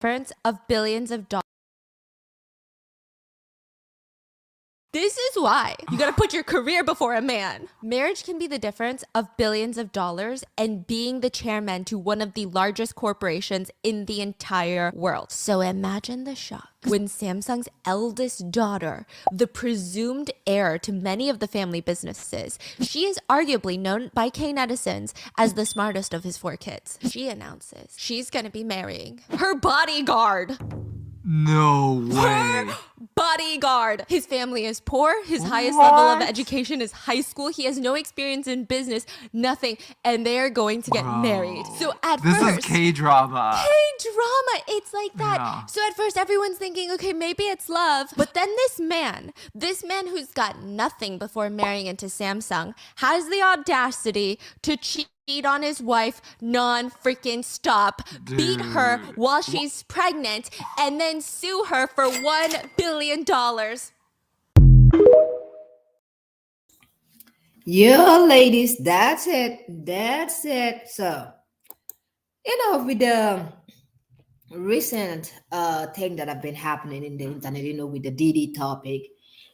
difference of billions of dollars. This is why you gotta put your career before a man. Marriage can be the difference of billions of dollars and being the chairman to one of the largest corporations in the entire world. So imagine the shock when Samsung's eldest daughter, the presumed heir to many of the family businesses, she is arguably known by K netizens as the smartest of his 4 kids. She announces she's gonna be marrying her bodyguard. No way. Her bodyguard. His family is poor. His highest level of education is high school. He has no experience in business, nothing. And they are going to get married. So at This first, is K-drama. K-drama. It's like that. Yeah. So at first everyone's thinking, okay, maybe it's love. But then this man who's got nothing before marrying into Samsung, has the audacity to cheat on his wife non-freaking stop, beat her while she's pregnant, and then sue her for $1 billion. Yeah, ladies, that's it. So, with the recent thing that have been happening in the internet, with the DD topic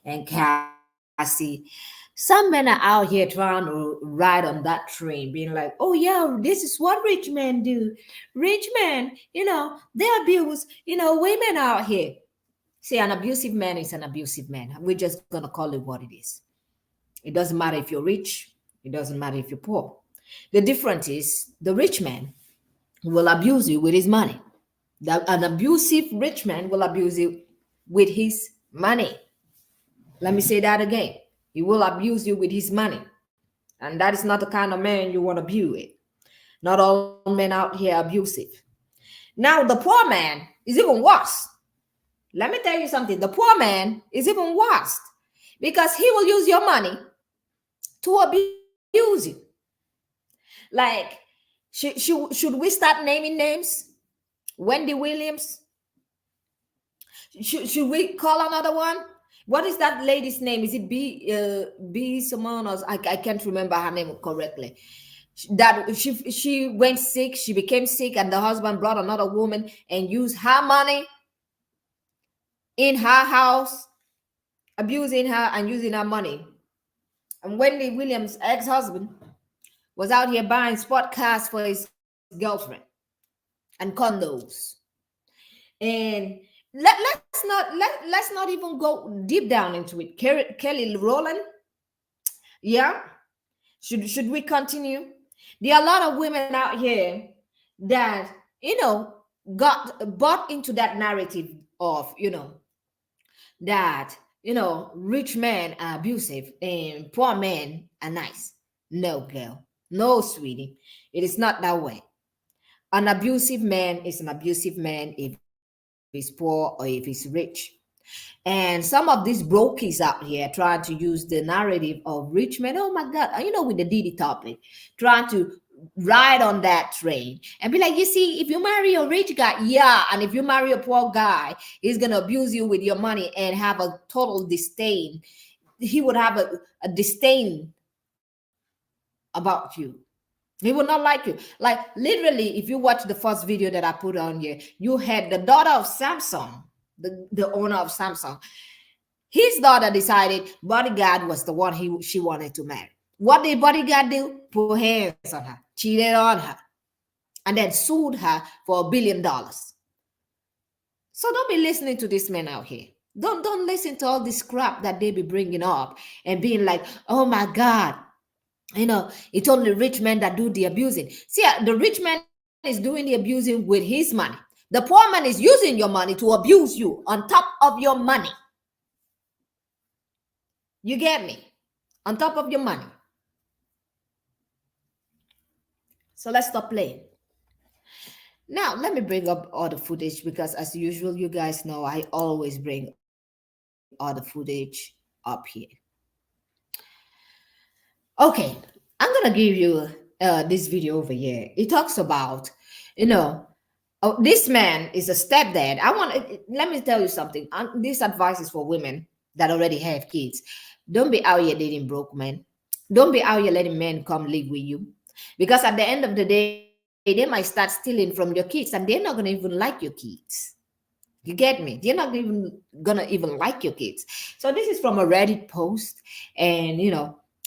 and Cassie, some men are out here trying to ride on that train, being like, oh yeah, this is what rich men do. Rich men, they abuse, women out here. See, an abusive man is an abusive man. We're just gonna call it what it is. It doesn't matter if you're rich, it doesn't matter if you're poor. The difference is the rich man will abuse you with his money. An abusive rich man will abuse you with his money. Let me say that again. He will abuse you with his money. And that is not the kind of man you want to be with. Not all men out here are abusive. Now, the poor man is even worse. Let me tell you something. The poor man is even worse because he will use your money to abuse you. Like, should we start naming names? Wendy Williams? Should we call another one? What is that lady's name? Is it B Simone? I can't remember her name correctly. That she went sick, she became sick, and the husband brought another woman and used her money in her house, abusing her and using her money. And Wendy Williams' ex-husband was out here buying sport cars for his girlfriend and condos. And let's not even go deep down into it. Kelly Rowland, yeah. Should we continue? There are a lot of women out here that got bought into that narrative of that rich men are abusive and poor men are nice. No, girl, no, sweetie, it is not that way. An abusive man is an abusive man if he's poor or if he's rich. And some of these brokies out here trying to use the narrative of rich men, oh my God, with the Diddy topic, trying to ride on that train and be like, you see, if you marry a rich guy, yeah, and if you marry a poor guy, he's going to abuse you with your money and have a total disdain. He would have a disdain about you. He will not like you. Like, literally, if you watch the first video that I put on here, you had the daughter of Samsung, the owner of Samsung. His daughter decided bodyguard was the one she wanted to marry. What did bodyguard do? Put hands on her, cheated on her, and then sued her for $1 billion. So don't be listening to this man out here. Don't listen to all this crap that they be bringing up and being like, oh my God, it's only rich men that do the abusing. See, the rich man is doing the abusing with his money. The poor man is using your money to abuse you on top of your money. You get me? On top of your money. So let's stop playing. Now, let me bring up all the footage because as usual, you guys know I always bring all the footage up here. Okay, I'm going to give you this video over here. It talks about, this man is a stepdad. Let me tell you something. This advice is for women that already have kids. Don't be out here dating broke men. Don't be out here letting men come live with you. Because at the end of the day, they might start stealing from your kids, and they're not going to even like your kids. You get me? They're not even gonna even like your kids. So this is from a Reddit post, and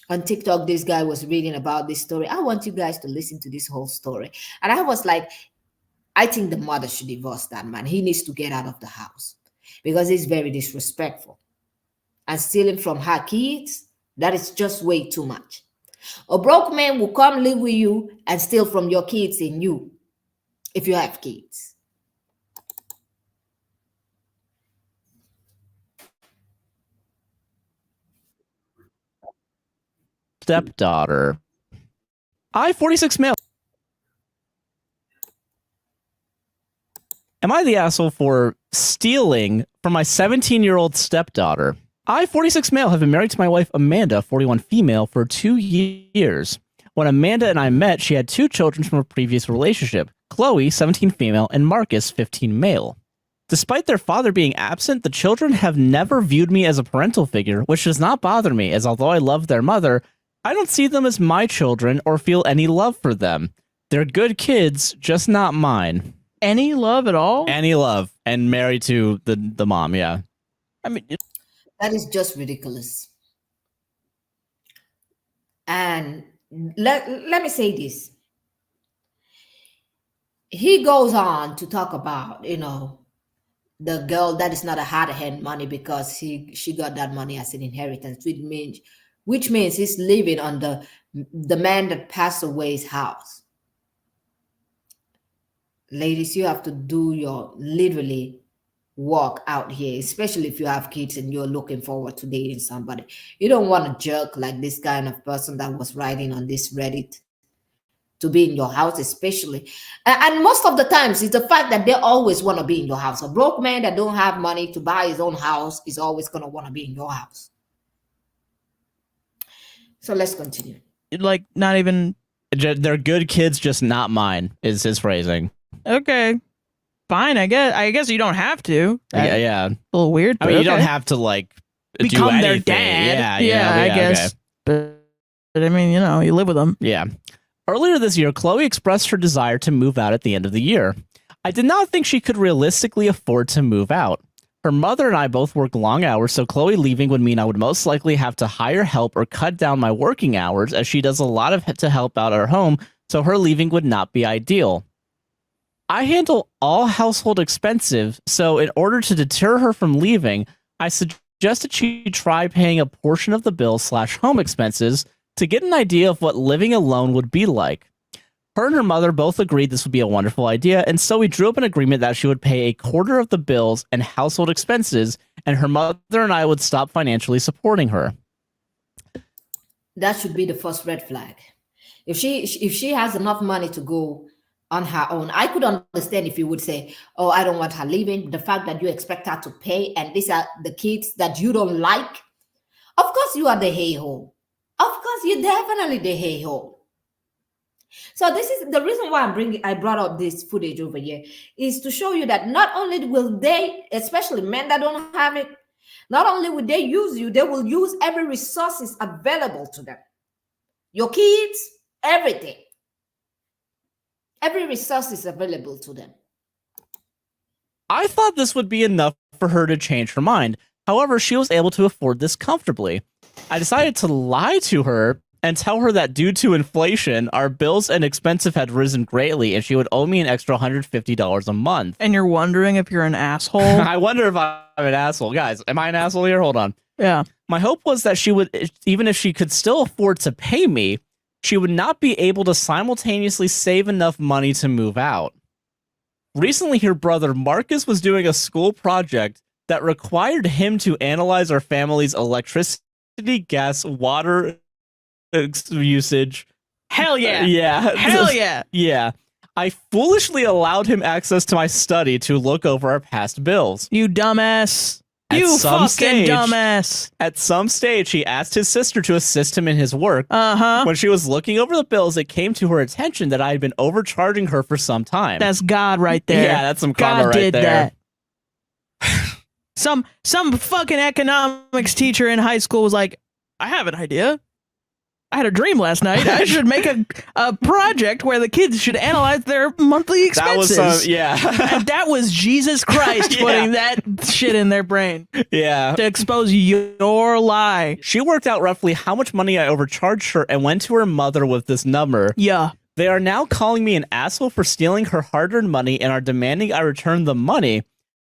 on TikTok, this guy was reading about this story. I want you guys to listen to this whole story. And I was like, I think the mother should divorce that man. He needs to get out of the house because he's very disrespectful. And stealing from her kids, that is just way too much. A broke man will come live with you and steal from your kids and you, if you have kids. Stepdaughter. I, 46 male. Am I the asshole for stealing from my 17-year-old stepdaughter? I, 46 male, have been married to my wife Amanda, 41 female, for 2 years. When Amanda and I met, she had 2 children from a previous relationship, Chloe, 17 female, and Marcus, 15 male. Despite their father being absent, the children have never viewed me as a parental figure, which does not bother me, as although I love their mother, I don't see them as my children or feel any love for them. They're good kids, just not mine. Any love at all? Any love. And married to the mom, yeah. I mean, that is just ridiculous. And let me say this. He goes on to talk about, the girl that is not a hard hand money because she got that money as an inheritance, which means he's living on the man that passed away's house. Ladies, you have to do your literally work out here, especially if you have kids and you're looking forward to dating somebody. You don't want a jerk like this kind of person that was writing on this Reddit to be in your house, especially. And most of the times, it's the fact that they always want to be in your house. A broke man that don't have money to buy his own house is always going to want to be in your house. So let's continue. Like, not even... They're good kids, just not mine, is his phrasing. Okay. Fine, I guess you don't have to. Yeah. A little weird, I mean, you don't have to, like, become do their anything. dad. Yeah, I guess. Okay. But I mean, you live with them. Yeah. Earlier this year, Chloe expressed her desire to move out at the end of the year. I did not think she could realistically afford to move out. Her mother and I both work long hours, so Chloe leaving would mean I would most likely have to hire help or cut down my working hours, as she does a lot to help out at her home, so her leaving would not be ideal. I handle all household expenses, so in order to deter her from leaving, I suggested she try paying a portion of the bill/home expenses to get an idea of what living alone would be like. Her and her mother both agreed this would be a wonderful idea, and so we drew up an agreement that she would pay a quarter of the bills and household expenses, and her mother and I would stop financially supporting her. That should be the first red flag. If she has enough money to go on her own, I could understand if you would say, oh, I don't want her leaving. The fact that you expect her to pay, and these are the kids that you don't like. Of course you are the hey-ho. Of course, you're definitely the hey-ho. So this is the reason why I brought up this footage over here, is to show you that not only will they, especially men that don't have it, not only will they use you, they will use every resources available to them. Your kids, everything. Every resource is available to them. I thought this would be enough for her to change her mind. However, she was able to afford this comfortably. I decided to lie to her and tell her that due to inflation, our bills and expenses had risen greatly, and she would owe me an extra $150 a month. And you're wondering if you're an asshole? I wonder if I'm an asshole. Guys, am I an asshole here? Hold on. Yeah. My hope was that she would, even if she could still afford to pay me, she would not be able to simultaneously save enough money to move out. Recently, her brother Marcus was doing a school project that required him to analyze our family's electricity, gas, water usage. Hell yeah. Yeah. Hell yeah. Yeah. I foolishly allowed him access to my study to look over our past bills. You dumbass. You fucking dumbass. At some stage, he asked his sister to assist him in his work. Uh-huh. When she was looking over the bills, it came to her attention that I had been overcharging her for some time. That's God right there. Yeah, that's some karma God right did there. That. Some fucking economics teacher in high school was like, I have an idea. I had a dream last night. I should make a project where the kids should analyze their monthly expenses. That was yeah. And that was Jesus Christ Yeah. putting that shit in their brain Yeah. to expose your lie. She worked out roughly how much money I overcharged her and went to her mother with this number. Yeah. They are now calling me an asshole for stealing her hard-earned money and are demanding I return the money.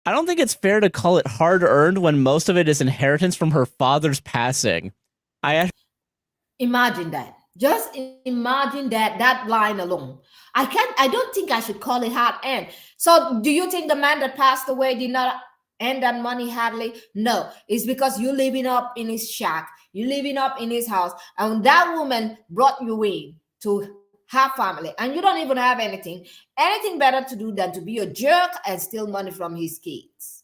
I don't think it's fair to call it hard-earned when most of it is inheritance from her father's passing. Imagine that. Just imagine that line alone. I don't think I should call it hard earned. So do you think the man that passed away did not earn that money hardly? No, it's because you're living up in his shack, you're living up in his house, and that woman brought you in to have family, and you don't even have anything better to do than to be a jerk and steal money from his kids.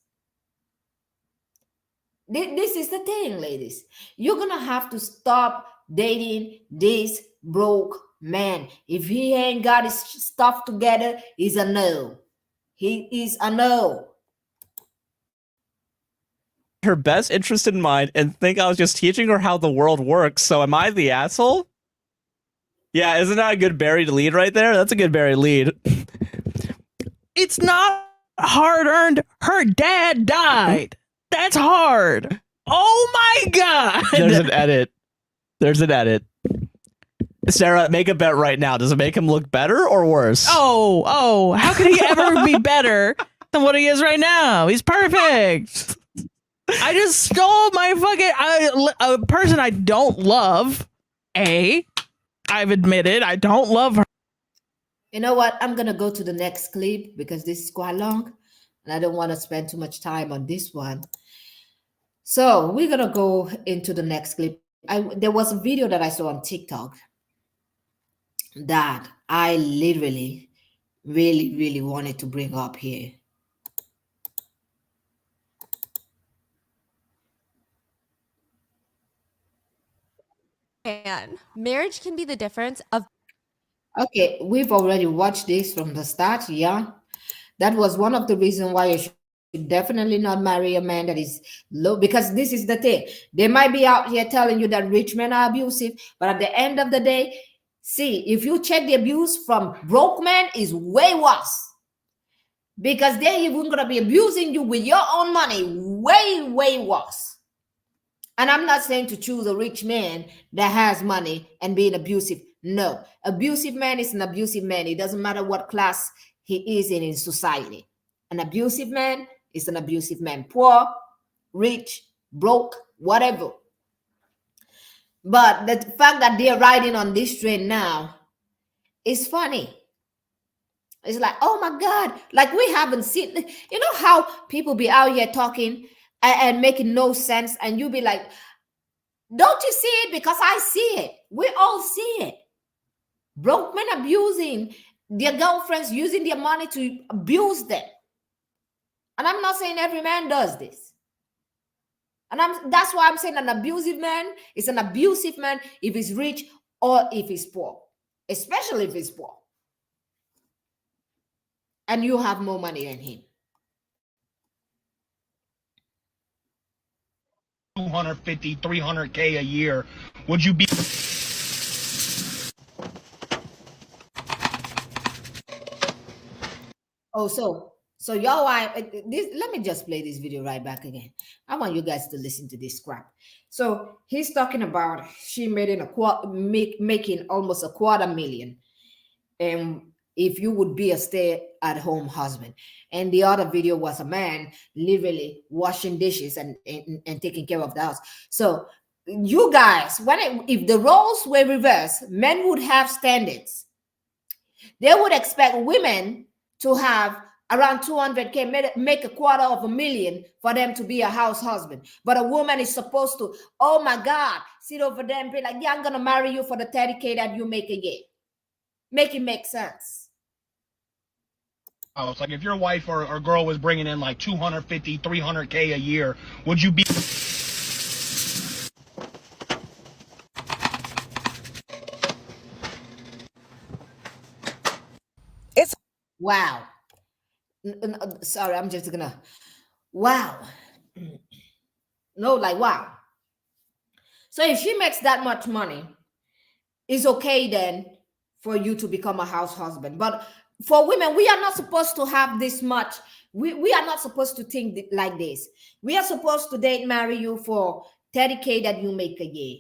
This is the thing, ladies. You're gonna have to stop dating this broke man. If he ain't got his stuff together, he's a no. He is a no. Her best interest in mind and think I was just teaching her how the world works. So am I the asshole? Yeah, isn't that a good buried lead right there? That's a good buried lead. It's not hard earned. Her dad died. That's hard. Oh my God. There's an edit. There's an edit. Sarah, make a bet right now. Does it make him look better or worse? Oh, how could he ever be better than what he is right now? He's perfect. I just stole my fucking a person I don't love. I've admitted I don't love her. You know what? I'm gonna go to the next clip because this is quite long and I don't want to spend too much time on this one. So we're gonna go into the next clip. There was a video that I saw on TikTok that I literally really wanted to bring up here. And marriage can be the difference of Okay, we've already watched this from the start. Yeah, that was one of the reasons why you should definitely not marry a man that is low, because this is the thing. They might be out here telling you that rich men are abusive, but at the end of the day, see, if you check the abuse from broke men, is way worse, because they're even gonna be abusing you with your own money, way worse. And I'm not saying to choose a rich man that has money and being abusive. No, abusive man is an abusive man. It doesn't matter what class he is in society. An abusive man is an abusive man. Poor, rich, broke, whatever. But the fact that they're riding on this train now is funny. It's like, oh my God, like we haven't seen, you know how people be out here talking and making no sense, and you be like, don't you see it? Because I see it. We all see it. Broke men abusing their girlfriends, using their money to abuse them. And I'm not saying every man does this. And that's why I'm saying an abusive man is an abusive man if he's rich or if he's poor, especially if he's poor. And you have more money than him. 250, 300K a year, would you be? Oh, so y'all, let me just play this video right back again. I want you guys to listen to this crap. So he's talking about she making almost $250,000, and if you would be a stay-at-home husband. And the other video was a man literally washing dishes and taking care of the house. So you guys, if the roles were reversed, men would have standards. They would expect women to have around 200K, make $250,000 for them to be a house husband. But a woman is supposed to, oh my God, sit over there and be like, yeah, I'm going to marry you for the 30K that you make a year. Make it make sense. It's like if your wife or girl was bringing in like 250, 300K a year, would you be? It's wow. Sorry, I'm just gonna wow. No, like wow. So if she makes that much money it's okay then for you to become a house husband. But for women, we are not supposed to have this much. We are not supposed to think like this. We are supposed to date, marry you for 30K that you make a year.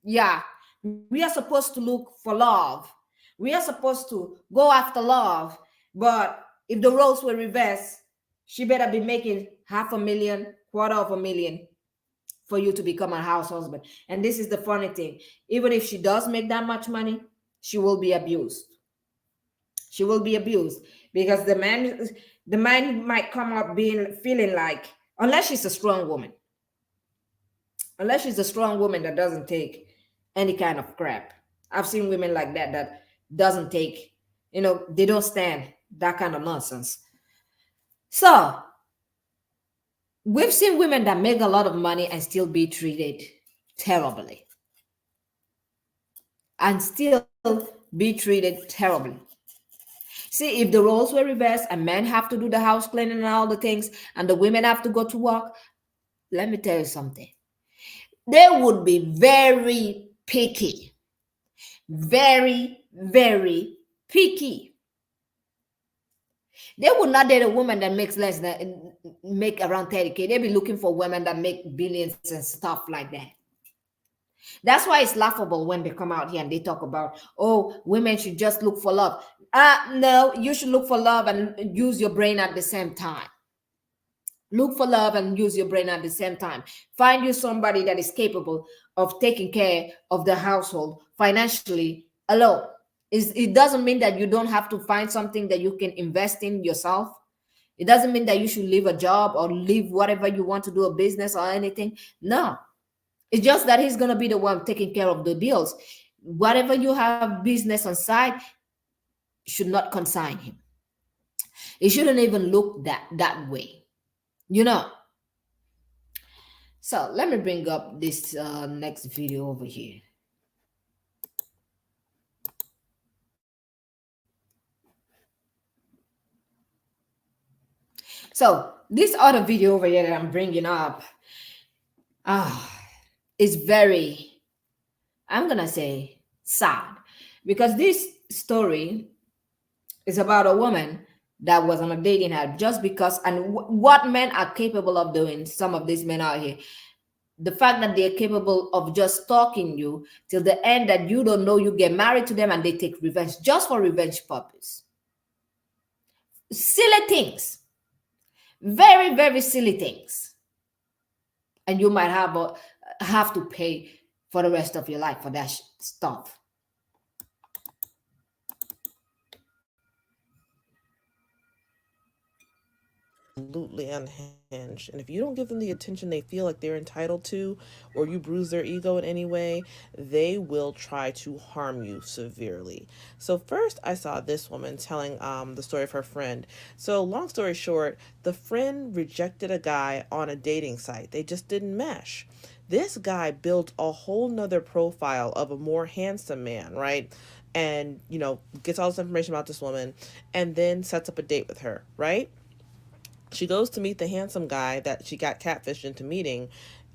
Yeah, we are supposed to look for love. We are supposed to go after love. But if the roles were reversed, she better be making 500,000, quarter of a million for you to become a house husband. And this is the funny thing. Even if she does make that much money, she will be abused. She will be abused because the man might come up being feeling like, unless she's a strong woman, unless she's a strong woman that doesn't take any kind of crap. I've seen women like that doesn't take, they don't stand that kind of nonsense. So we've seen women that make a lot of money and still be treated terribly. And still be treated terribly. See, if the roles were reversed and men have to do the house cleaning and all the things, and the women have to go to work, let me tell you something. They would be very picky. Very, very picky. They would not date a woman that makes less than make around 30K. They'll be looking for women that make billions and stuff like that. That's why it's laughable when they come out here and they talk about, oh, women should just look for love. No, you should look for love and use your brain at the same time. Look for love and use your brain at the same time. Find you somebody that is capable of taking care of the household financially alone. It doesn't mean that you don't have to find something that you can invest in yourself. It doesn't mean that you should leave a job or leave whatever you want to do, a business or anything. No, it's just that he's going to be the one taking care of the bills. Whatever you have business on side should not consign him. It shouldn't even look that way, you know. So let me bring up this next video over here. So this other video over here that I'm bringing up is very, I'm gonna say, sad, because this story is about a woman that was on a dating app just because, and what men are capable of doing, some of these men out here, the fact that they're capable of just stalking you till the end that you don't know, you get married to them and they take revenge just for revenge purpose. Silly things, very, very silly things. And you might have to pay for the rest of your life for that stuff. Absolutely unhinged. And if you don't give them the attention they feel like they're entitled to, or you bruise their ego in any way, they will try to harm you severely. So first I saw this woman telling the story of her friend. So long story short, the friend rejected a guy on a dating site. They just didn't mesh. This guy built a whole nother profile of a more handsome man, right? And, gets all this information about this woman and then sets up a date with her, right? She goes to meet the handsome guy that she got catfished into meeting.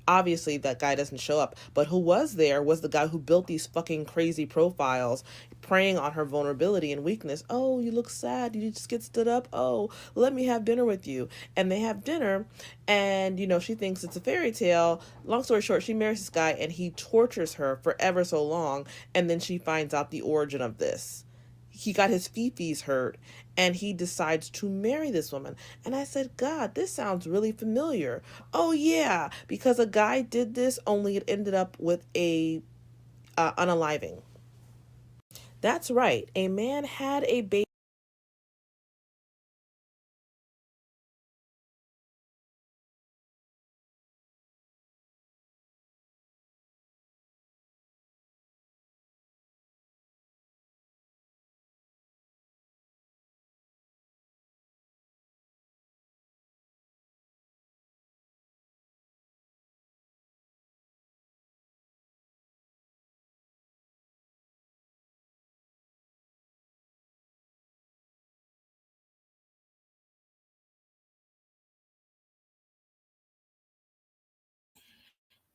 Obviously, that guy doesn't show up. But who was there was the guy who built these fucking crazy profiles, preying on her vulnerability and weakness. Oh, you look sad. You just get stood up. Oh, let me have dinner with you. And they have dinner, and, she thinks it's a fairy tale. Long story short, she marries this guy, and he tortures her for ever so long. And then she finds out the origin of this. He got his fifis hurt and he decides to marry this woman. And I said, God, this sounds really familiar. Oh yeah, because a guy did this, only it ended up with a unaliving. That's right. A man had a baby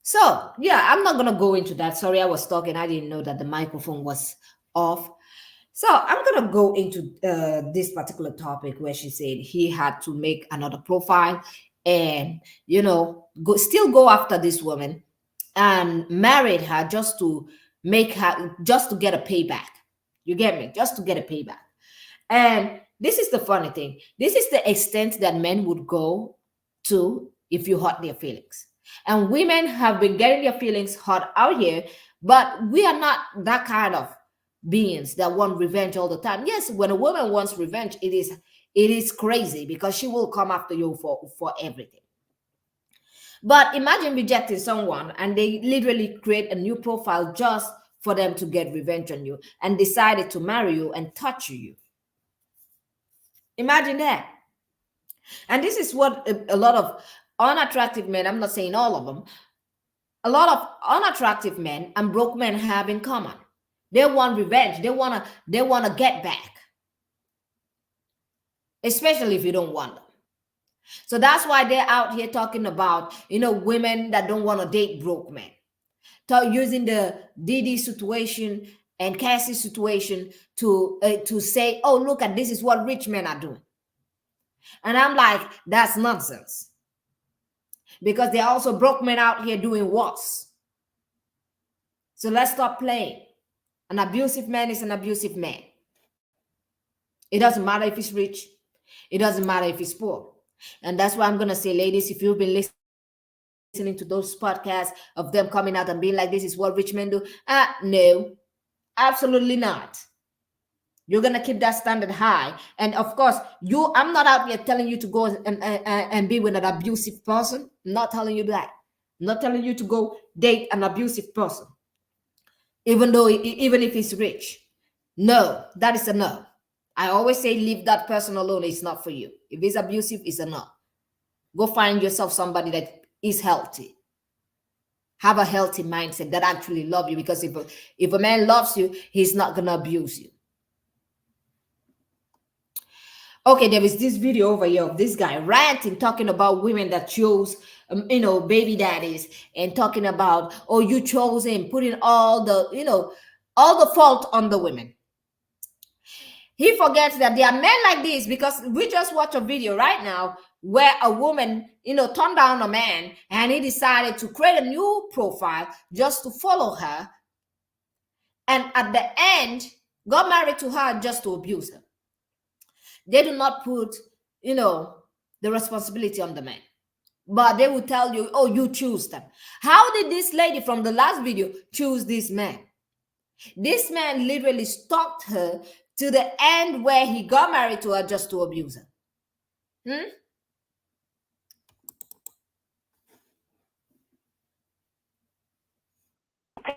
So, yeah, I'm not going to go into that. Sorry, I was talking. I didn't know that the microphone was off. So, I'm going to go into this particular topic where she said he had to make another profile and, still go after this woman and married her just to just to get a payback. You get me? Just to get a payback. And this is the funny thing. This is the extent that men would go to if you hurt their feelings. And women have been getting their feelings hurt out here, but we are not that kind of beings that want revenge all the time. Yes, when a woman wants revenge, it is crazy because she will come after you for everything. But imagine rejecting someone and they literally create a new profile just for them to get revenge on you and decided to marry you and touch you. Imagine that. And this is what a lot of unattractive men, I'm not saying all of them, a lot of unattractive men and broke men have in common. They want revenge. They wanna get back. Especially if you don't want them. So that's why they're out here talking about, women that don't want to date broke men. Using the Didi situation and Cassie situation to say, oh, look at this is what rich men are doing. And I'm like, that's nonsense. Because there are also broke men out here doing worse. So let's stop playing. An abusive man is an abusive man. It doesn't matter if he's rich. It doesn't matter if he's poor. And that's why I'm going to say, ladies, if you've been listening to those podcasts of them coming out and being like, this is what rich men do. No, absolutely not. You're going to keep that standard high. And of course, I'm not out here telling you to go and be with an abusive person. I'm not telling you that. I'm not telling you to go date an abusive person. Even if he's rich. No, that is a no. I always say leave that person alone. It's not for you. If he's abusive, it's a no. Go find yourself somebody that is healthy. Have a healthy mindset that actually love you. Because if a man loves you, he's not going to abuse you. Okay, there is this video over here of this guy ranting, talking about women that chose, baby daddies, and talking about, oh, you chose him, putting all the fault on the women. He forgets that there are men like this, because we just watched a video right now where a woman, turned down a man and he decided to create a new profile just to follow her. And at the end, got married to her just to abuse her. They do not put, the responsibility on the man. But they will tell you, oh, you choose them. How did this lady from the last video choose this man? This man literally stalked her to the end where he got married to her just to abuse her.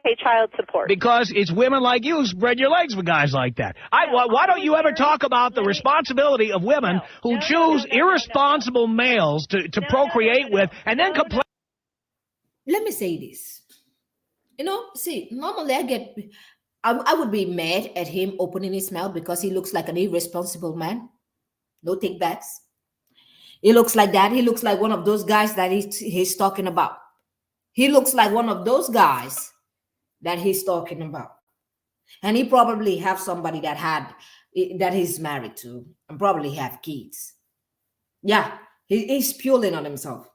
Pay child support. Because it's women like you who spread your legs for guys like that. Why don't you ever talk about the responsibility of women who choose irresponsible males to procreate with and then complain? Let me say this. See, normally I would be mad at him opening his mouth because he looks like an irresponsible man. No takebacks. He looks like that. He looks like one of those guys that he's talking about. He looks like one of those guys that he's talking about. And he probably have somebody that he's married to and probably have kids. Yeah, he's spewing on himself.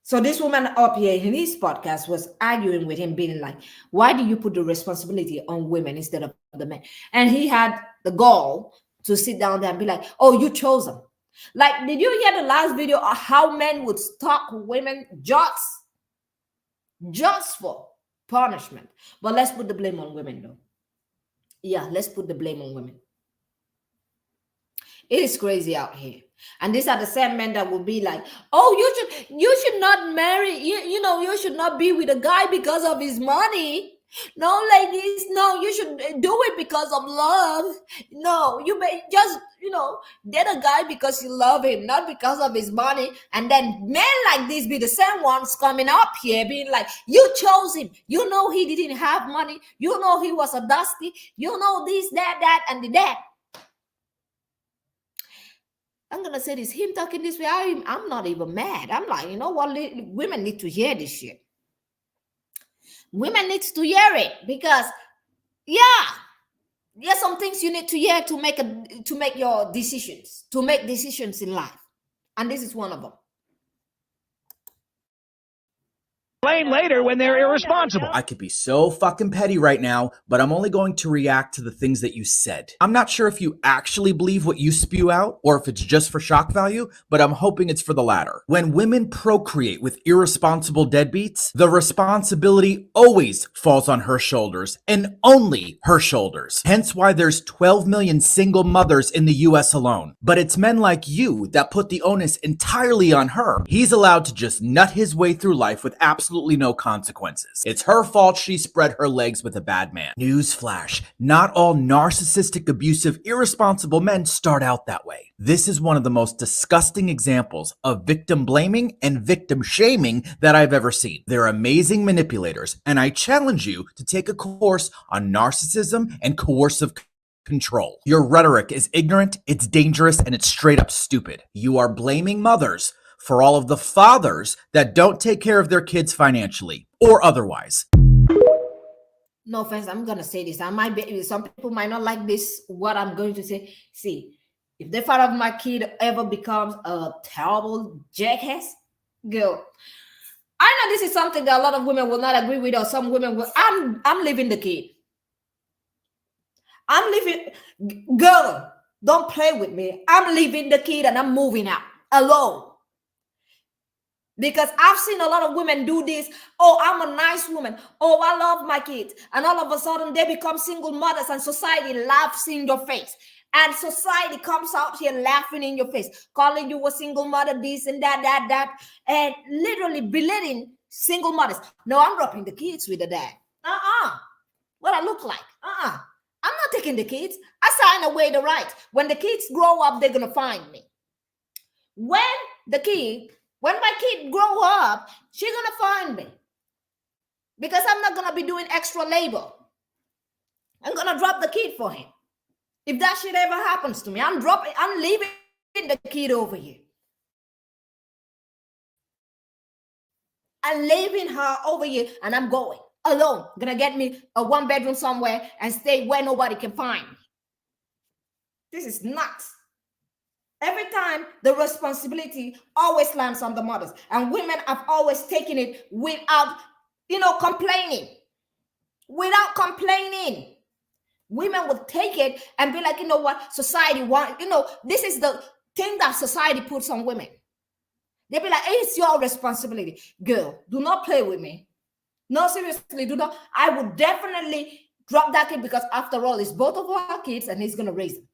So this woman up here in his podcast was arguing with him, being like, why do you put the responsibility on women instead of the men? And he had the gall to sit down there and be like, oh, you chose them. Like, did you hear the last video of how men would stalk women just for punishment? But let's put the blame on women, though. Yeah, let's put the blame on women. It is crazy out here. And these are the same men that will be like, oh, you should not marry, you should not be with a guy because of his money. No, ladies, no, you should do it because of love. No, you may just, date a guy because you love him, not because of his money. And then men like this be the same ones coming up here being like, you chose him. You know he didn't have money. You know he was a dusty. You know this, that, and that. I'm going to say this, him talking this way, I'm not even mad. I'm like, you know what, women need to hear this shit. Women needs to hear it because yeah, there's some things you need to hear to make your decisions, to make decisions in life. And this is one of them. Blame later when they're irresponsible. I could be so fucking petty right now, but I'm only going to react to the things that you said. I'm not sure if you actually believe what you spew out or if it's just for shock value, but I'm hoping it's for the latter. When women procreate with irresponsible deadbeats, the responsibility always falls on her shoulders and only her shoulders. Hence why there's 12 million single mothers in the US alone. But it's men like you that put the onus entirely on her. He's allowed to just nut his way through life with absolutely no consequences. It's her fault she spread her legs with a bad man. Newsflash, not all narcissistic, abusive, irresponsible men start out that way. This is one of the most disgusting examples of victim blaming and victim shaming that I've ever seen. They're amazing manipulators, and I challenge you to take a course on narcissism and coercive control. Your rhetoric is ignorant, it's dangerous, and it's straight up stupid. You are blaming mothers for all of the fathers that don't take care of their kids financially or otherwise. No offense, I'm gonna say this. I might be, some people might not like this, what I'm going to say. See, if the father of my kid ever becomes a terrible jackass, girl, I know this is something that a lot of women will not agree with, or some women will. I'm leaving the kid. I'm leaving, girl, don't play with me. I'm leaving the kid and I'm moving out alone. Because I've seen a lot of women do this. Oh, I'm a nice woman. Oh, I love my kids. And all of a sudden they become single mothers and society laughs in your face. And society comes out here laughing in your face, calling you a single mother, this and that, and literally belittling single mothers. No, I'm dropping the kids with the dad. What I look like? I'm not taking the kids. I sign away the right. When the kids grow up, they're going to find me. When my kid grow up, she's going to find me. Because I'm not going to be doing extra labor. I'm going to drop the kid for him. If that shit ever happens to me, I'm leaving the kid over here. I'm leaving her over here and I'm going alone. I'm going to get me a 1-bedroom somewhere and stay where nobody can find me. This is nuts. Every time the responsibility always lands on the mothers, and women have always taken it without, complaining. Without complaining. Women will take it and be like, you know what, society wants, this is the thing that society puts on women. They'll be like, hey, it's your responsibility. Girl, do not play with me. No, seriously, do not. I would definitely drop that kid because after all, it's both of our kids and he's going to raise them.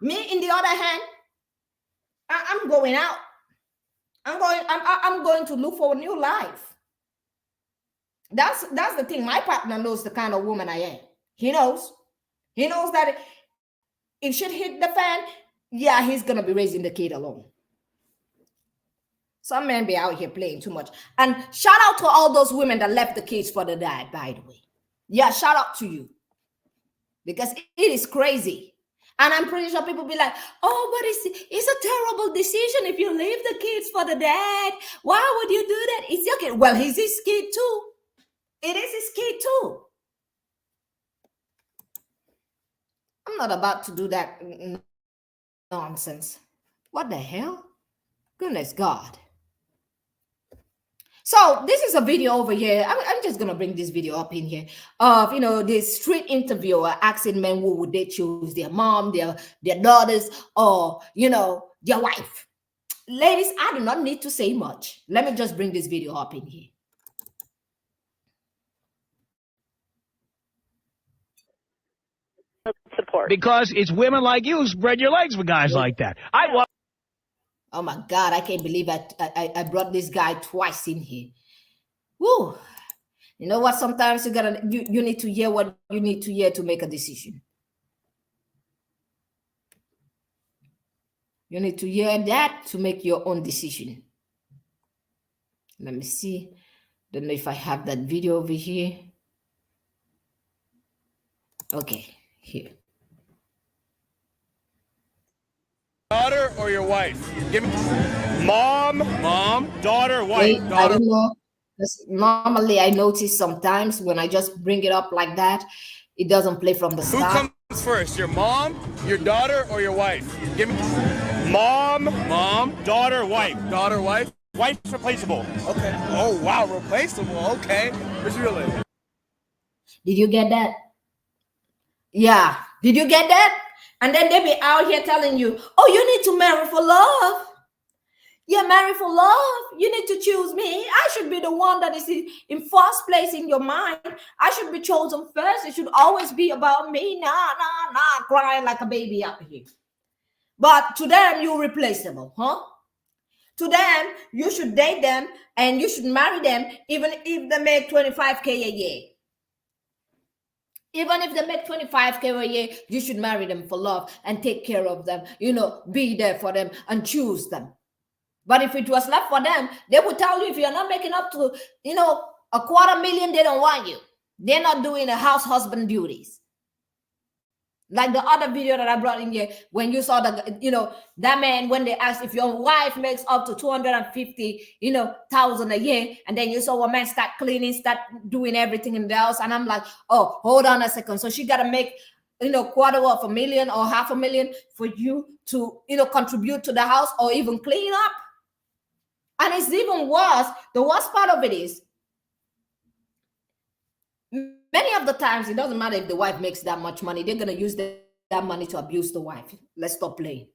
Me, in the other hand, I'm going out. I'm going to look for a new life. That's the thing. My partner knows the kind of woman I am. He knows that if shit hit the fan, yeah, he's gonna be raising the kid alone. Some men be out here playing too much. And shout out to all those women that left the kids for the dad, by the way. Yeah, shout out to you. Because it is crazy. And I'm pretty sure people be like, oh, but it's a terrible decision if you leave the kids for the dad. Why would you do that? It's your kid. Well, he's his kid too. It is his kid too. I'm not about to do that nonsense. What the hell? Goodness God. So this is a video over here. I'm just going to bring this video up in here of, this street interviewer asking men who would they choose, their mom, their daughters, or, their wife. Ladies, I do not need to say much. Let me just bring this video up in here. Support. Because it's women like you who spread your legs for guys like that. Oh my God, I can't believe I brought this guy twice in here. Woo. You know what? Sometimes you need to hear what you need to hear to make a decision. You need to hear that to make your own decision. Let me see. Don't know if I have that video over here. Okay, here. Daughter or your wife? Give me mom, daughter, wife. Wait, I don't know. Because normally I notice sometimes when I just bring it up like that, it doesn't play from the Who start. comes first, your mom, your daughter, or your wife? Give me mom, daughter, wife. Daughter, wife. Wife's replaceable. Okay. Oh, wow, replaceable. Okay. What's your name? Did you get that? Yeah. Did you get that? And then they be out here telling you, oh, you need to marry for love. You're married for love. You need to choose me. I should be the one that is in first place in your mind. I should be chosen first. It should always be about me. Nah, crying like a baby up here. But to them, you're replaceable, huh? To them, you should date them and you should marry them even if they make 25K a year. Even if they make 25K a year, you should marry them for love and take care of them, be there for them and choose them. But if it was left for them, they would tell you if you're not making up to, $250,000, they don't want you. They're not doing the house husband duties. Like the other video that I brought in here, when you saw that man, when they asked if your wife makes up to 250,000 a year, and then you saw a man start cleaning, start doing everything in the house, and I'm like, oh, hold on a second. So she got to make, $250,000 or $500,000 for you to, contribute to the house or even clean up. And it's even worse. The worst part of it is, many of the times, it doesn't matter if the wife makes that much money. They're going to use that money to abuse the wife. Let's stop playing.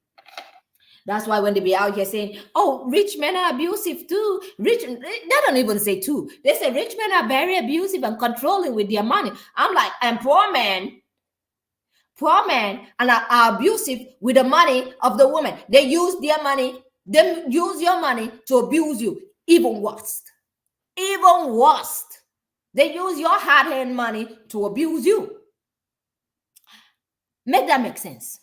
That's why when they be out here saying, oh, rich men are abusive too. They don't even say too. They say rich men are very abusive and controlling with their money. I'm like, and poor men and are abusive with the money of the woman. They use their money. They use your money to abuse you. Even worse. Even worse. They use your hard-earned money to abuse you. Make that make sense.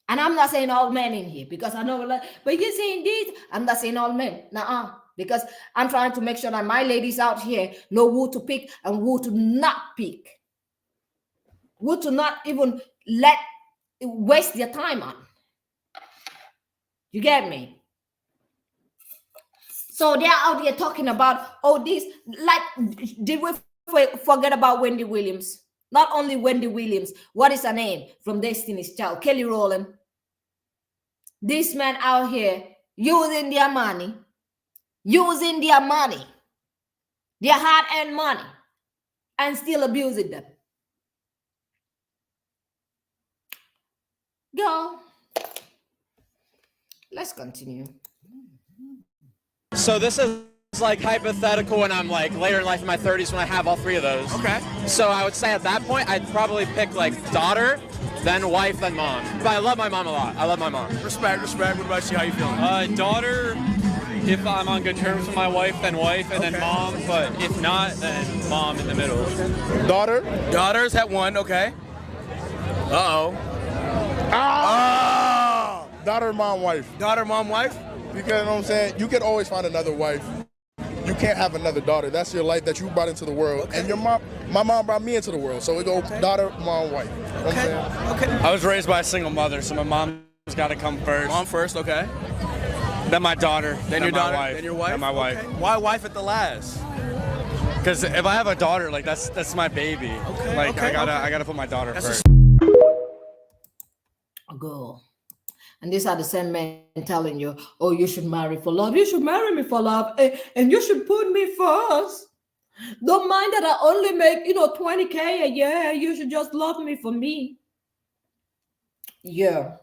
And I'm not saying all men in here because I know, but you're saying this. I'm not saying all men. Nuh-uh. Because I'm trying to make sure that my ladies out here know who to pick and who to not pick. Who to not even waste their time on. You get me? So they're out here talking about, this, did we forget about Wendy Williams? Not only Wendy Williams, what is her name from Destiny's Child? Kelly Rowland. This man out here using their money, their hard-earned money, and still abusing them. Go. Let's continue. So this is like hypothetical when I'm like later in life in my 30s when I have all three of those. Okay. So I would say at that point I'd probably pick like daughter, then wife, then mom. But I love my mom a lot. I love my mom. Respect. What about you? How you feeling? Daughter, if I'm on good terms with my wife, then wife, and then mom. But if not, then mom in the middle. Daughter. Daughter's at one. Okay. Uh-oh. Daughter, mom, wife. Daughter, mom, wife? Because, you know what I'm saying? You can always find another wife. You can't have another daughter. That's your life that you brought into the world. Okay. And my mom brought me into the world. So we go daughter, mom, wife. You know what I'm saying? I was raised by a single mother, so my mom's got to come first. Mom first, okay. Then my daughter. Then your daughter. Then your wife. Then my wife. Okay. Why wife at the last? Because if I have a daughter, like that's my baby. Okay. Like I gotta put my daughter first. Go. And these are the same men telling you, oh, you should marry for love. You should marry me for love. And you should put me first. Don't mind that I only make, 20K a year. You should just love me for me. Yeah.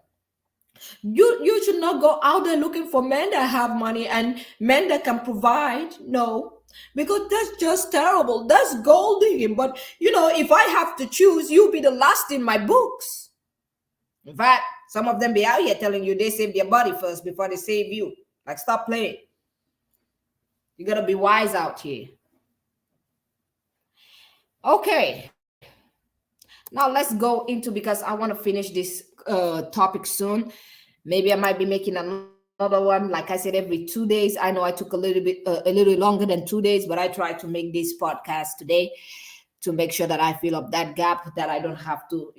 You should not go out there looking for men that have money and men that can provide. No. Because that's just terrible. That's gold digging. But, if I have to choose, you'll be the last in my books. In fact, some of them be out here telling you they save their body first before they save you. Like, stop playing. You got to be wise out here. Okay. Now let's go into, because I want to finish this topic soon. Maybe I might be making another one. Like I said, every 2 days. I know I took a little longer than 2 days, but I tried to make this podcast today to make sure that I fill up that gap, that I don't have to,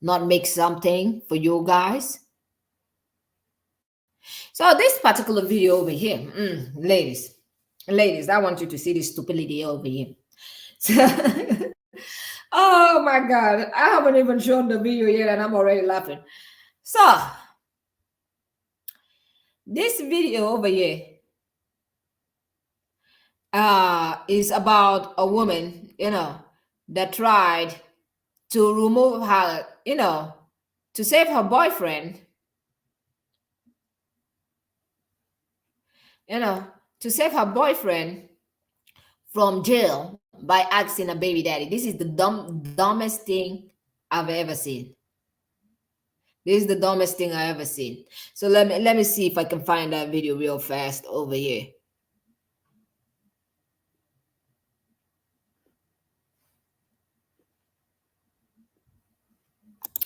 not make something for you guys. So this particular video over here, ladies, I want you to see this stupidity over here. Oh my God, I haven't even shown the video yet and I'm already laughing. So this video over here is about a woman, that tried to remove her, to save her boyfriend, to save her boyfriend from jail by asking a baby daddy. This is the dumbest thing I've ever seen. This is the dumbest thing I ever seen. So let me see if I can find that video real fast over here.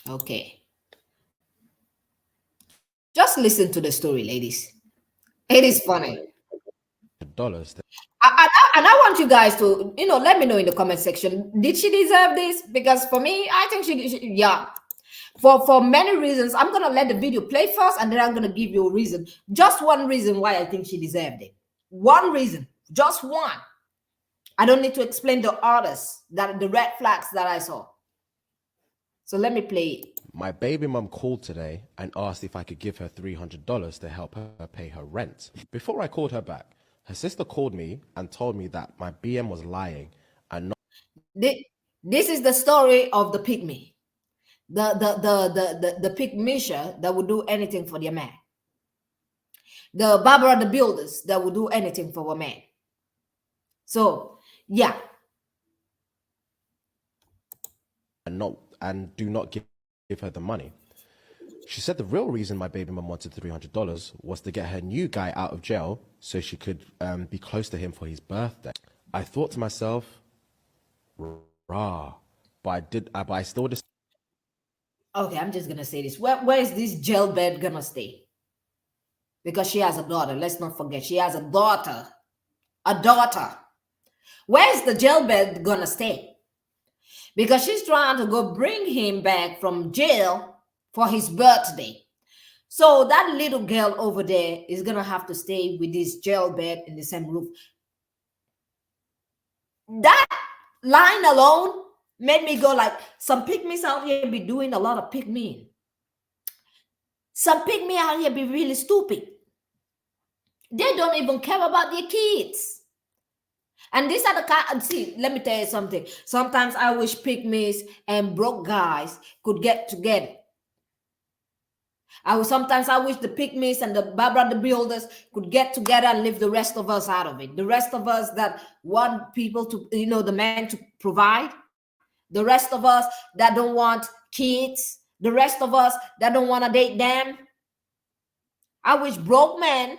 Okay. Just listen to the story, ladies. It is funny. Dollars. And I want you guys to, let me know in the comment section. Did she deserve this? Because for me, I think she yeah. For many reasons, I'm gonna let the video play first, and then I'm gonna give you a reason. Just one reason why I think she deserved it. One reason, just one. I don't need to explain the others, the red flags that I saw. So let me play it. My baby mum called today and asked if I could give her $300 to help her pay her rent. Before I called her back, her sister called me and told me that my BM was lying and not. This is the story of the pygmy. The pygmisha that would do anything for their man. The Barbara the builders that would do anything for a man. So yeah. And do not give her the money. She said the real reason my baby mum wanted $300 was to get her new guy out of jail so she could be close to him for his birthday. I thought to myself, rah, but I still decided. Okay, I'm just gonna say this. Where is this jailbird gonna stay? Because she has a daughter. Let's not forget, she has a daughter. A daughter. Where's the jailbird gonna stay? Because she's trying to go bring him back from jail for his birthday. So that little girl over there is gonna have to stay with this jailbird in the same roof. That line alone made me go like, some pygmies out here be doing a lot of pygmy. Some pygmy out here be really stupid. They don't even care about their kids. And these are the kind, see, let me tell you something. Sometimes I wish pygmies and broke guys could get together. Sometimes I wish the pygmies and the Barbara the builders could get together and leave the rest of us out of it. The rest of us that want people to, the man to provide. The rest of us that don't want kids. The rest of us that don't want to date them. I wish broke men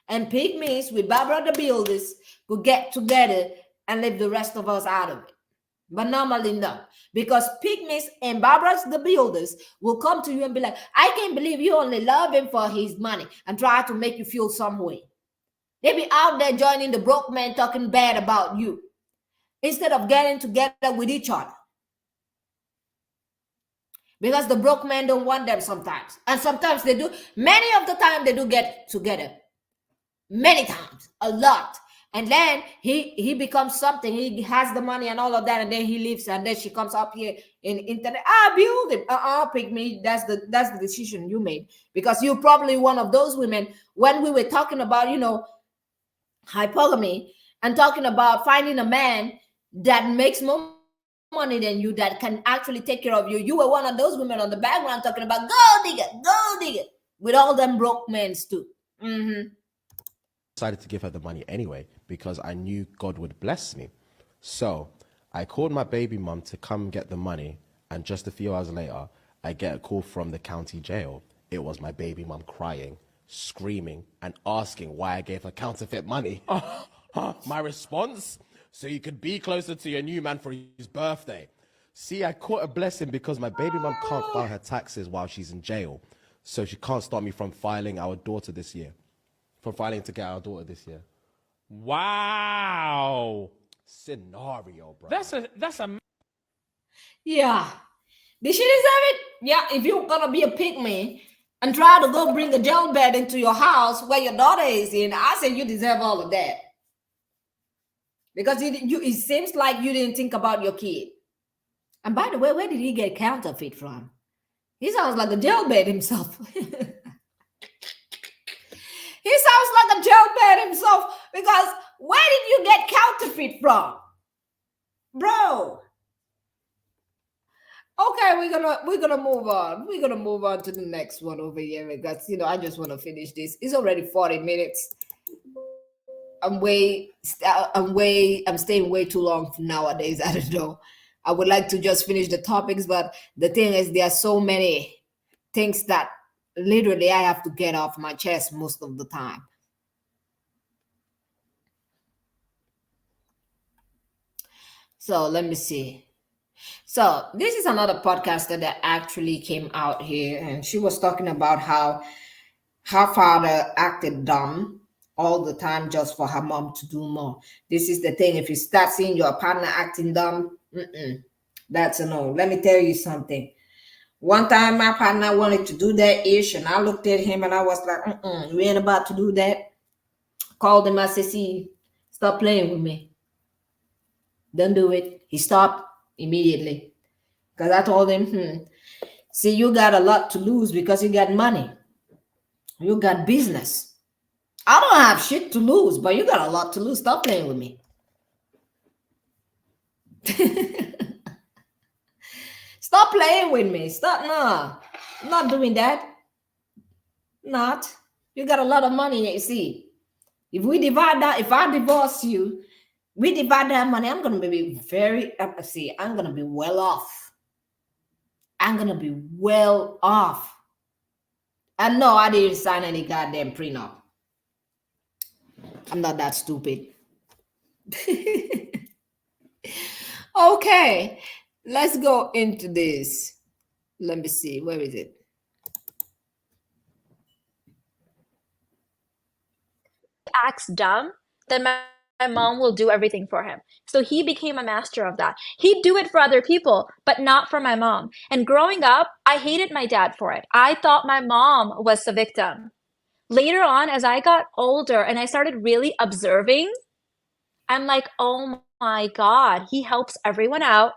and pygmies with Barbara the builders could get together and leave the rest of us out of it. But normally no. Because pygmies and Barbara the builders will come to you and be like, I can't believe you only love him for his money, and try to make you feel some way. They be out there joining the broke men talking bad about you instead of getting together with each other. Because the broke men don't want them sometimes. And sometimes they do. Many of the time they do get together. Many times. A lot. And then he becomes something. He has the money and all of that. And then he leaves. And then she comes up here in internet. Build it. Pygmy. That's the decision you made. Because you're probably one of those women. When we were talking about, hypogamy. And talking about finding a man that makes more money than you, that can actually take care of you. You were one of those women on the background talking about gold digger, with all them broke men too. Decided to give her the money anyway because I knew God would bless me. So I called my baby mum to come get the money, and just a few hours later, I get a call from the county jail. It was my baby mum crying, screaming, and asking why I gave her counterfeit money. My response? So you could be closer to your new man for his birthday. See, I caught a blessing because my baby mum can't file her taxes while she's in jail. So she can't stop me from filing our daughter this year. From filing to get our daughter this year. Wow. Scenario, bro. That's a Yeah. Did she deserve it? Yeah, if you're gonna be a pygmy and try to go bring a gel bed into your house where your daughter is in, I say you deserve all of that. Because it seems like you didn't think about your kid. And by the way, where did he get counterfeit from? He sounds like a jailbait himself. He sounds like a jailbait himself, because where did you get counterfeit from? Bro. Okay, we're gonna move on. We're gonna move on to the next one over here, because I just want to finish this. It's already 40 minutes. I'm staying way too long nowadays. I don't know. I would like to just finish the topics, but the thing is, there are so many things that literally I have to get off my chest most of the time. So let me see. So this is another podcaster that actually came out here, and she was talking about how her father acted dumb all the time just for her mom to do more. This is the thing. If you start seeing your partner acting dumb, that's a no. Let me tell you something. One time my partner wanted to do that ish, and I looked at him and I was like, we ain't about to do that. Called him, I said, see, stop playing with me. Don't do it. He stopped immediately. Because I told him, see, you got a lot to lose because you got money. You got business. I don't have shit to lose, but you got a lot to lose. Stop playing with me. Stop playing with me. Stop. No, I'm not doing that. Not. You got a lot of money, you see. If we divide that, if I divorce you, we divide that money, I'm going to be I'm going to be well off. I'm going to be well off. And no, I didn't sign any goddamn prenup. I'm not that stupid. Okay, let's go into this. Let me see. Where is it? Acts dumb, then my mom will do everything for him. So he became a master of that. He'd do it for other people, but not for my mom. And growing up, I hated my dad for it. I thought my mom was the victim. Later on, as I got older and I started really observing, I'm like, oh my God, he helps everyone out.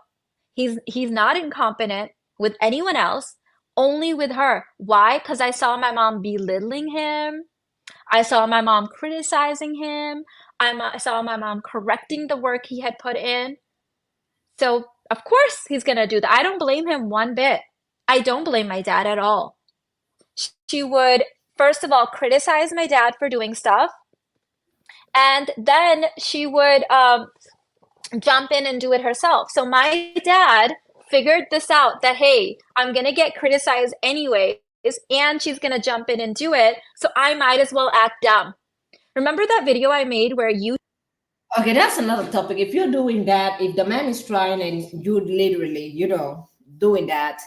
He's not incompetent with anyone else, only with her. Why? Because I saw my mom belittling him. I saw my mom criticizing him. I saw my mom correcting the work he had put in. So, of course, he's going to do that. I don't blame him one bit. I don't blame my dad at all. She would, first of all, criticize my dad for doing stuff. And then she would jump in and do it herself. So my dad figured this out, that, hey, I'm going to get criticized anyways, and she's going to jump in and do it, so I might as well act dumb. Remember that video I made where you... Okay, that's another topic. If you're doing that, if the man is trying and you literally, doing that,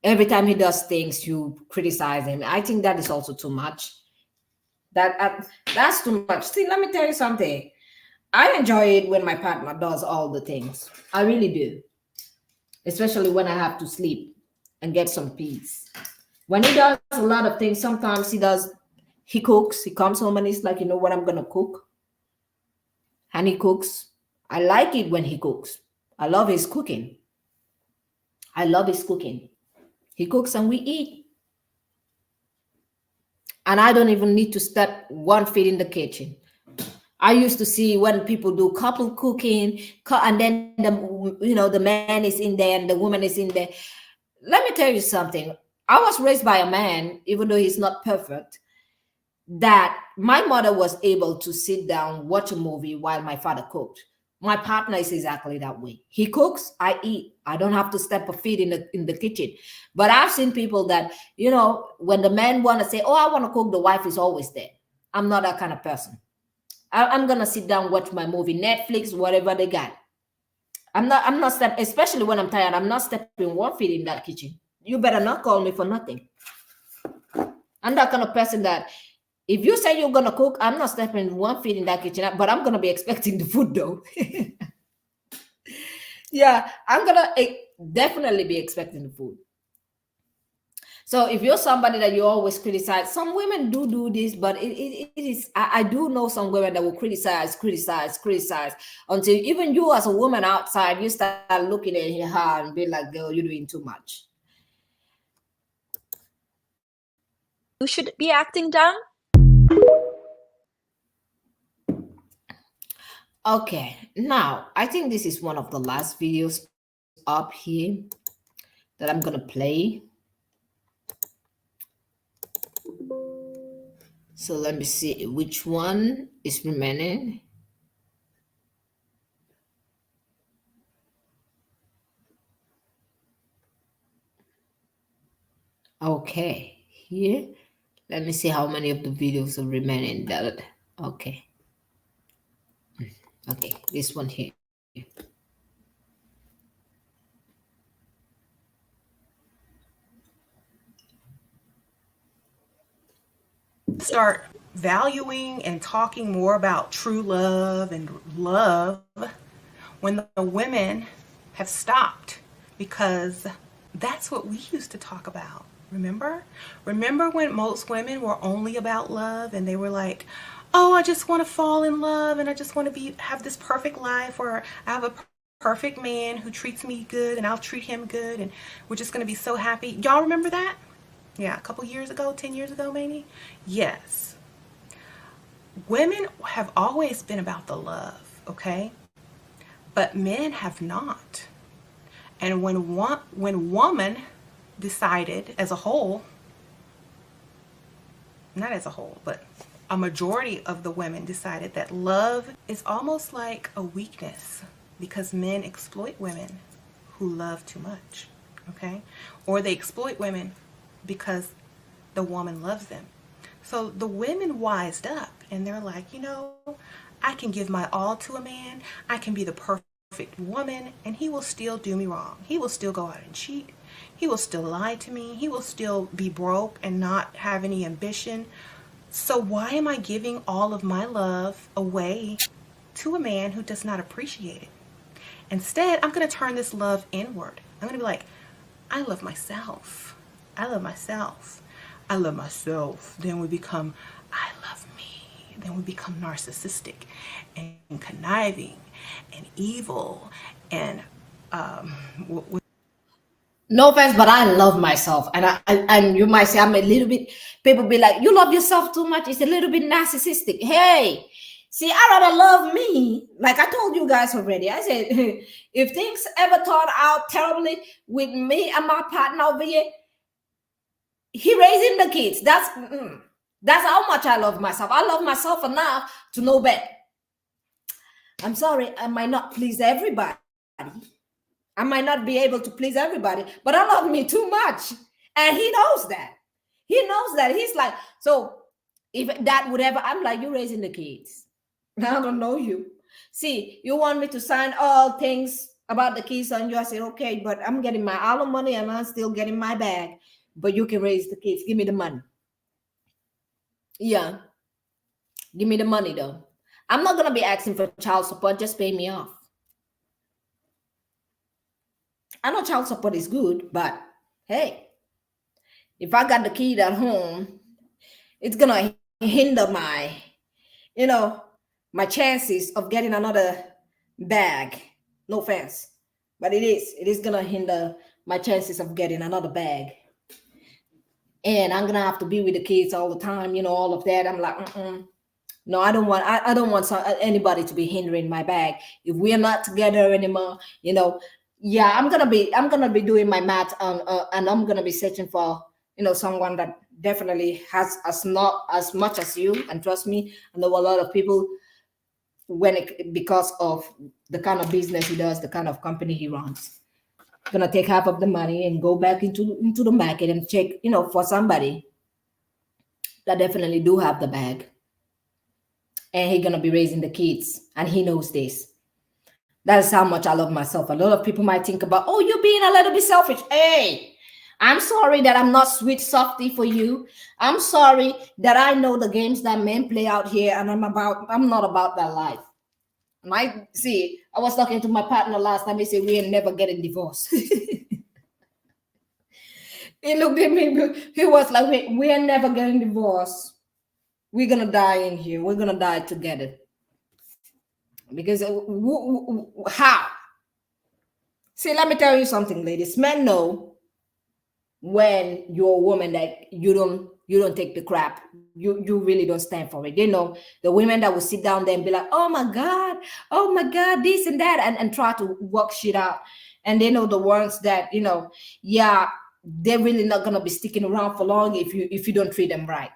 every time he does things, you criticize him, I think that is also too much. That's too much. See, let me tell you something. I enjoy it when my partner does all the things. I really do. Especially when I have to sleep and get some peace. When he does a lot of things, sometimes he cooks. He comes home and he's like, you know what, I'm going to cook. And he cooks. I like it when he cooks. I love his cooking. I love his cooking. He cooks and we eat. And I don't even need to step 1 foot in the kitchen. I used to see when people do couple cooking, and then the man is in there and the woman is in there. Let me tell you something. I was raised by a man, even though he's not perfect, that my mother was able to sit down, watch a movie while my father cooked. My partner is exactly that way. He cooks, I eat. I don't have to step a feet in the kitchen. But I've seen people that, when the man want to say, oh, I want to cook, the wife is always there. I'm not that kind of person. I'm going to sit down, watch my movie, Netflix, whatever they got. I'm not stepping, especially when I'm tired, I'm not stepping 1 foot in that kitchen. You better not call me for nothing. I'm that kind of person that if you say you're going to cook, I'm not stepping 1 foot in that kitchen, but I'm going to be expecting the food though. Yeah, I'm going to definitely be expecting the food. So if you're somebody that you always criticize, some women do this, but it is, I do know some women that will criticize until even you as a woman outside, you start looking at her and be like, girl, you're doing too much. You should be acting dumb. Okay, now I think this is one of the last videos up here that I'm gonna play. So let me see which one is remaining. Okay, here. Let me see how many of the videos are remaining. That okay. Okay, this one here. Start valuing and talking more about true love and love when the women have stopped, because that's what we used to talk about. Remember when most women were only about love, and they were like, oh, I just want to fall in love, and I just want to have this perfect life, or I have a perfect man who treats me good and I'll treat him good, and we're just going to be so happy. Y'all remember that? Yeah, a couple years ago, 10 years ago maybe. Yes, women have always been about the love, okay, but men have not. And when woman decided as a whole, not as a whole, but a majority of the women decided that love is almost like a weakness, because men exploit women who love too much, okay? Or they exploit women because the woman loves them. So the women wised up, and they're like, you know, I can give my all to a man, I can be the perfect woman, and he will still do me wrong. He will still go out and cheat. He will still lie to me. He will still be broke and not have any ambition. So why am I giving all of my love away to a man who does not appreciate it? Instead, I'm going to turn this love inward. I'm going to be like, I love myself. I love myself. I love myself. Then we become, I love me. Then we become narcissistic and conniving and evil and no offense, but I love myself, and you might say I'm a little bit. People be like, you love yourself too much. It's a little bit narcissistic. Hey, see, I rather love me. Like I told you guys already. I said, if things ever turned out terribly with me and my partner over here, he raising the kids. That's how much I love myself. I love myself enough to know better. I'm sorry, I might not please everybody. I might not be able to please everybody, but I love me too much. And he knows that. He knows that. He's like, so if that would ever, I'm like, you're raising the kids. I don't know you. See, you want me to sign all things about the kids on you. I said, okay, but I'm getting my all the money and I'm still getting my bag. But you can raise the kids. Give me the money. Yeah. Give me the money though. I'm not going to be asking for child support. Just pay me off. I know child support is good, but hey, if I got the kid at home, it's gonna hinder my, my chances of getting another bag. No offense, but it is gonna hinder my chances of getting another bag. And I'm gonna have to be with the kids all the time, all of that. I'm like, no, I don't want anybody to be hindering my bag. If we're not together anymore, yeah, I'm gonna be doing my math and I'm gonna be searching for someone that definitely has not as much as you. And trust me, I know a lot of people because of the kind of business he does, the kind of company he runs, gonna take half of the money and go back into the market and check for somebody that definitely do have the bag, and he's gonna be raising the kids, and he knows this. That's how much I love myself. A lot of people might think about, oh, you're being a little bit selfish. Hey, I'm sorry that I'm not sweet softy for you. I'm sorry that I know the games that men play out here, and I'm not about that life. And I was talking to my partner last time. He said we ain't never getting divorced. He looked at me. He was like, we are never getting divorced. We're gonna die in here. We're gonna die together. Because how? See, let me tell you something, ladies. Men know when you're a woman that you don't take the crap. You really don't stand for it. They know the women that will sit down there and be like, oh my god, this and that, and try to work shit out. And they know the ones that, yeah, they're really not gonna be sticking around for long if you don't treat them right.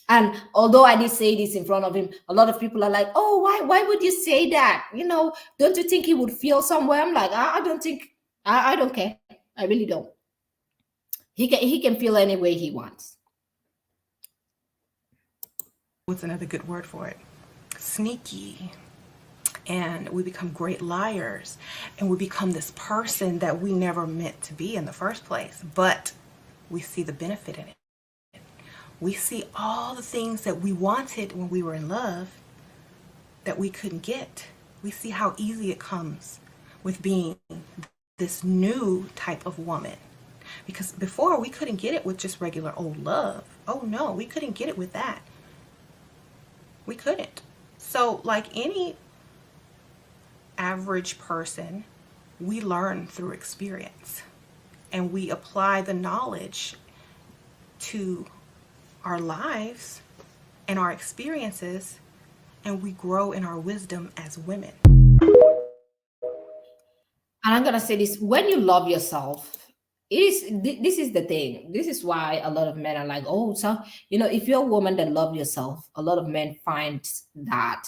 And although I did say this in front of him, a lot of people are like, oh, why would you say that? Don't you think he would feel somewhere? I'm like, I don't think, I don't care. I really don't. He can feel any way he wants. What's another good word for it? Sneaky. And we become great liars, and we become this person that we never meant to be in the first place, but we see the benefit in it. We see all the things that we wanted when we were in love that we couldn't get. We see how easy it comes with being this new type of woman. Because before, we couldn't get it with just regular old love. Oh no, we couldn't get it with that. We couldn't. So like any average person, we learn through experience. And we apply the knowledge to our lives and our experiences, and we grow in our wisdom as women. And I'm gonna say this: when you love yourself, this is the thing. This is why a lot of men are like, oh, so if you're a woman that love yourself, a lot of men find that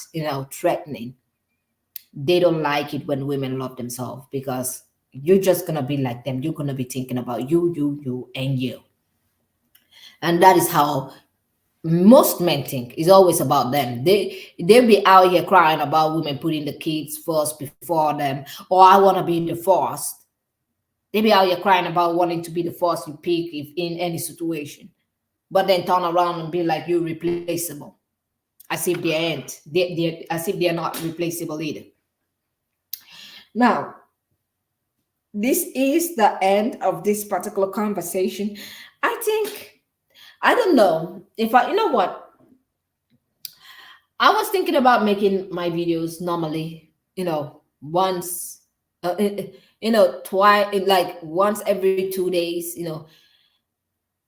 threatening. They don't like it when women love themselves, because you're just gonna be like them. You're gonna be thinking about you, and you. And that is how most men think. It's always about them. They'll be out here crying about women putting the kids first before them, or I want to be the first. They be out here crying about wanting to be the first you pick if in any situation, but then turn around and be like, you're replaceable, as if they ain't. As if they're not replaceable either. Now, this is the end of this particular conversation. I don't know if you know what? I was thinking about making my videos normally, once, twice, like once every 2 days,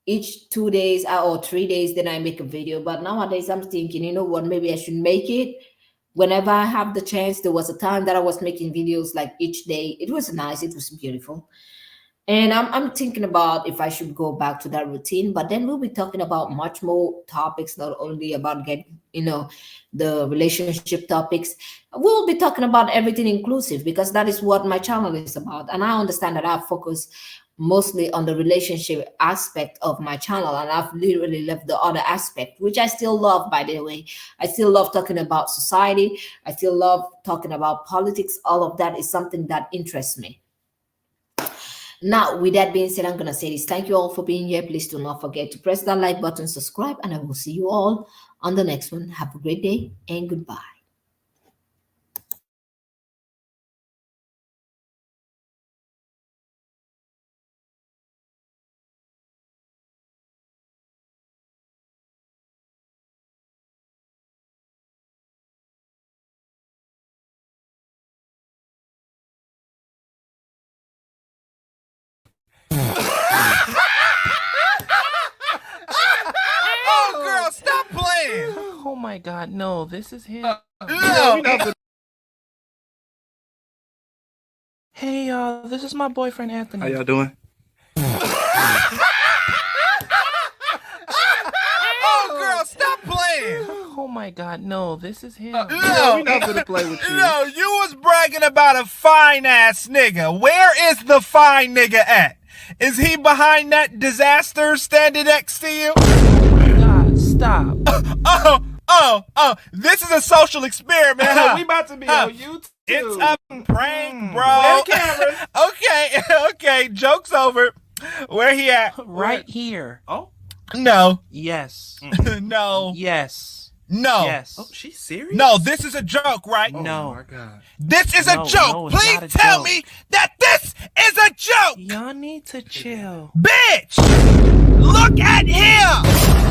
each 2 days or 3 days, then I make a video. But nowadays I'm thinking, you know what, maybe I should make it whenever I have the chance. There was a time that I was making videos like each day. It was nice. It was beautiful. And I'm thinking about if I should go back to that routine, but then we'll be talking about much more topics, not only about getting, the relationship topics. We'll be talking about everything inclusive, because that is what my channel is about. And I understand that I focus mostly on the relationship aspect of my channel, and I've literally left the other aspect, which I still love, by the way. I still love talking about society. I still love talking about politics. All of that is something that interests me. Now, with that being said, I'm going to say this. Thank you all for being here. Please do not forget to press that like button, subscribe, and I will see you all on the next one. Have a great day and goodbye. Oh, girl, stop playing. Oh my God, no, this is him. No. Hey, this is my boyfriend Anthony. How y'all doing? Oh, girl, stop playing. Oh my God, no, this is him. No, we're not gonna play with you. No, you was bragging about a fine ass nigga. Where is the fine nigga at? Is he behind that disaster standing next to you? Oh my God, stop. Oh, this is a social experiment, huh? We about to be on YouTube. It's a prank, bro. Okay, joke's over. Where he at? Right here. Oh? No. Yes. No. Yes. No. Yes. Oh, she's serious? No, this is a joke, right? No. Oh my God. This is No, a joke. no, it's Please not a tell joke. me that this is a joke. Y'all need to chill. Bitch! Look at him!